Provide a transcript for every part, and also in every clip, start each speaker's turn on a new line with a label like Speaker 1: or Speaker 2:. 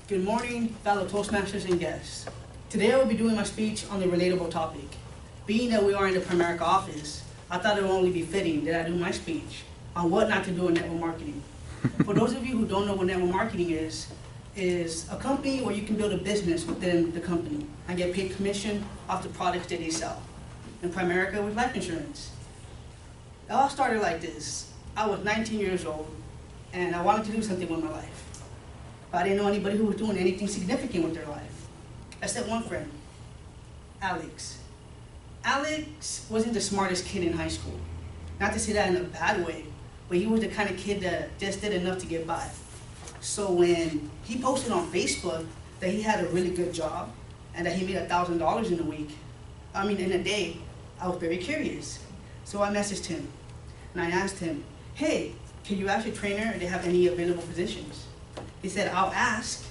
Speaker 1: Good morning, fellow Toastmasters and guests. Today I will be doing my speech on the relatable topic. Being that we are in the Primerica office, I thought it would only be fitting that I do my speech on what not to do in network marketing. For those of you who don't know what network marketing is a company where you can build a business within the company and get paid commission off the products that they sell. In Primerica with life insurance. It all started like this. I was 19 years old and I wanted to do something with my life. But I didn't know anybody who was doing anything significant with their life, except one friend, Alex. Alex wasn't the smartest kid in high school. Not to say that in a bad way, but he was the kind of kid that just did enough to get by. So when he posted on Facebook that he had a really good job and that he made $1,000 in a day, I was very curious. So I messaged him and I asked him, hey, can you ask your trainer if they have any available positions? He said, I'll ask,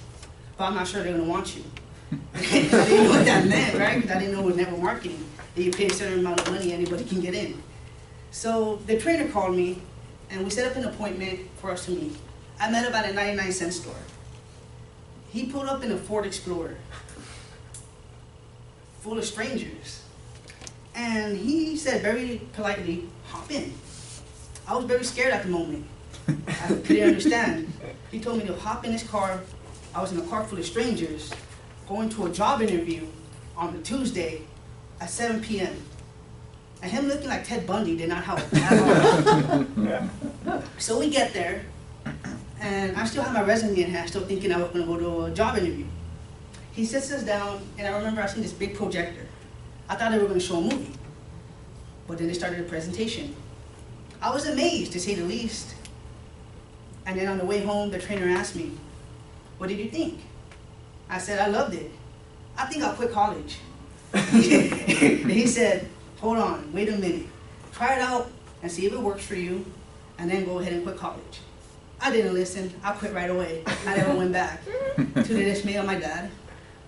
Speaker 1: but I'm not sure they're going to want you. I didn't know what that meant, right? Because I didn't know what network marketing, that you pay a certain amount of money, anybody can get in. So the trainer called me, and we set up an appointment for us to meet. I met him at a 99-cent store. He pulled up in a Ford Explorer, full of strangers. And he said very politely, hop in. I was very scared at the moment. I couldn't understand. He told me to hop in his car. I was in a car full of strangers, going to a job interview on a Tuesday at 7 p.m. And him looking like Ted Bundy did not help at all. So we get there, and I still have my resume in hand, still thinking I was going to go to a job interview. He sits us down, and I remember I seen this big projector. I thought they were going to show a movie, but then they started a presentation. I was amazed, to say the least. And then on the way home, the trainer asked me, what did you think? I said, I loved it. I think I'll quit college. And he said, hold on, wait a minute. Try it out and see if it works for you, and then go ahead and quit college. I didn't listen. I quit right away. I never went back, to the dismay of my dad,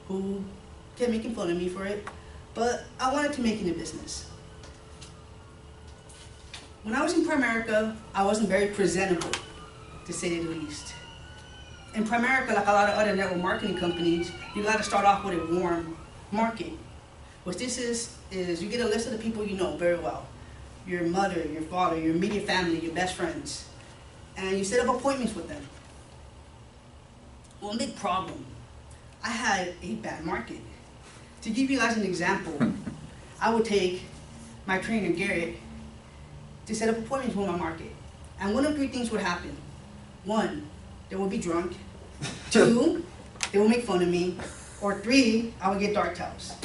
Speaker 1: who kept making fun of me for it. But I wanted to make it a business. When I was in Primerica, I wasn't very presentable, to say the least. In Primerica, like a lot of other network marketing companies, you got to start off with a warm market. What this is you get a list of the people you know very well. Your mother, your father, your immediate family, your best friends. And you set up appointments with them. One big problem, I had a bad market. To give you guys an example, I would take my trainer, Garrett, to set up appointments with my market. And one of three things would happen. One, they would be drunk. Two, they would make fun of me. Or three, I would get dark towels.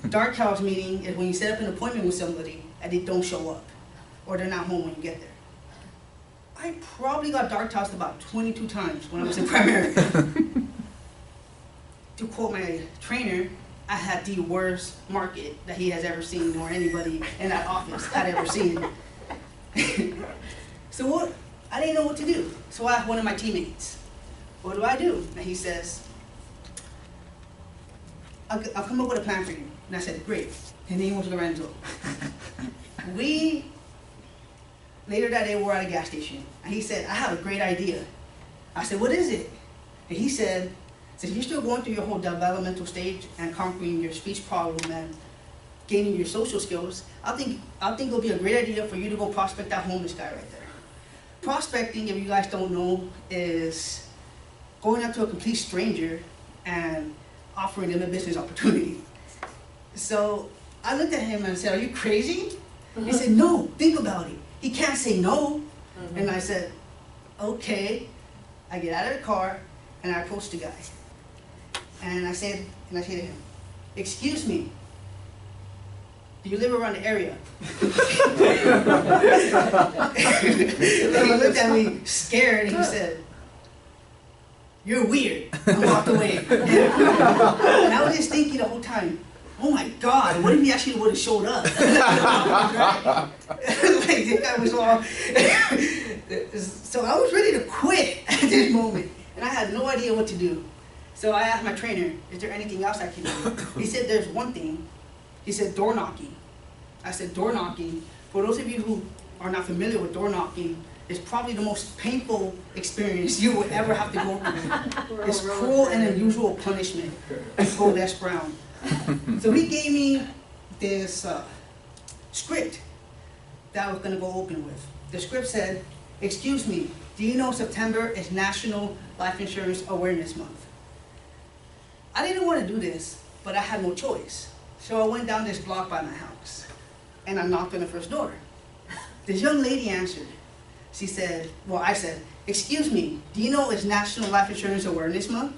Speaker 1: Dark towels meaning is when you set up an appointment with somebody and they don't show up, or they're not home when you get there. I probably got dark towels about 22 times when I was in Primerica. To quote my trainer, I had the worst market that he has ever seen, or anybody in that office had ever seen. So I didn't know what to do. So I asked one of my teammates, what do I do? And he says, I'll come up with a plan for you. And I said, great. His name was Lorenzo. Later that day, we were at a gas station. And he said, I have a great idea. I said, what is it? And he said, since you're still going through your whole developmental stage and conquering your speech problem and gaining your social skills, I think it'll be a great idea for you to go prospect that homeless guy right there. Prospecting, if you guys don't know, is going up to a complete stranger and offering them a business opportunity. So I looked at him and said, are you crazy? He said, no, think about it. He can't say no. And I said, okay. I get out of the car and I approached the guy. And I said to him, excuse me, do you live around the area? He looked at me scared and he said, you're weird, and walked away. And I was just thinking the whole time, oh my God, what if he actually would have showed up? Like, this guy was all... So I was ready to quit at this moment, and I had no idea what to do. So I asked my trainer, is there anything else I can do? He said, there's one thing. He said, door knocking. I said, door knocking. For those of you who are not familiar with door knocking, is probably the most painful experience you will ever have to go through. It's cruel and unusual punishment, told Les Brown. So he gave me this script that I was going to go open with. The script said, "Excuse me, do you know September is National Life Insurance Awareness Month?" I didn't want to do this, but I had no choice. So I went down this block by my house, and I knocked on the first door. This young lady answered. She said, well, I said, "Excuse me, do you know it's National Life Insurance Awareness Month?"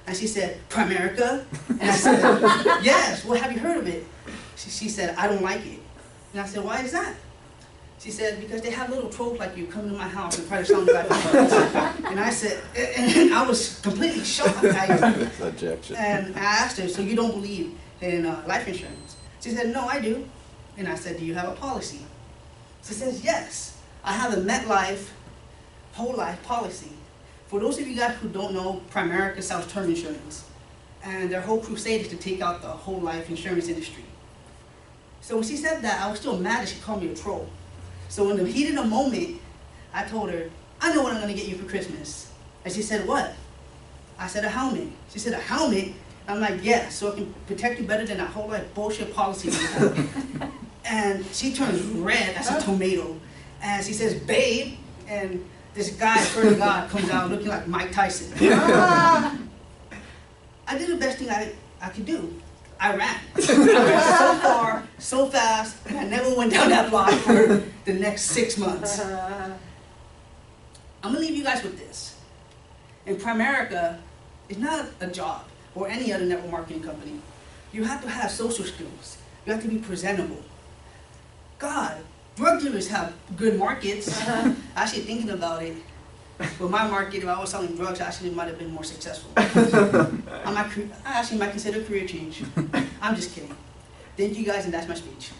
Speaker 1: And she said, "Primerica?" And I said, "Yes, well, have you heard of it?" She said, "I don't like it." And I said, "Why is that?" She said, "Because they have little trolls like you come to my house and try to sell me life insurance." And I said, and I was completely shocked.
Speaker 2: Objection.
Speaker 1: And I asked her, "So you don't believe in life insurance?" She said, "No, I do." And I said, "Do you have a policy?" She says, "Yes, I have a MetLife whole life policy." For those of you guys who don't know, Primerica sells term insurance, and their whole crusade is to take out the whole life insurance industry. So when she said that, I was still mad that she called me a troll. So in the heat of the moment, I told her, "I know what I'm going to get you for Christmas." And she said, "What?" I said, "A helmet." She said, "A helmet?" I'm like, "Yeah, so it can protect you better than that whole life bullshit policy you have." And she turns red as a tomato. And she says, "Babe," and this guy, swear to God, comes out looking like Mike Tyson. I did the best thing I could do. I ran. I ran so far, so fast, and I never went down that block for the next 6 months. I'm gonna leave you guys with this. In Primerica, it's not a job or any other network marketing company. You have to have social skills. You have to be presentable. God, drug dealers have good markets. Actually thinking about it, with my market, if I was selling drugs, actually might have been more successful. I actually might consider a career change. I'm just kidding. Thank you guys, and that's my speech.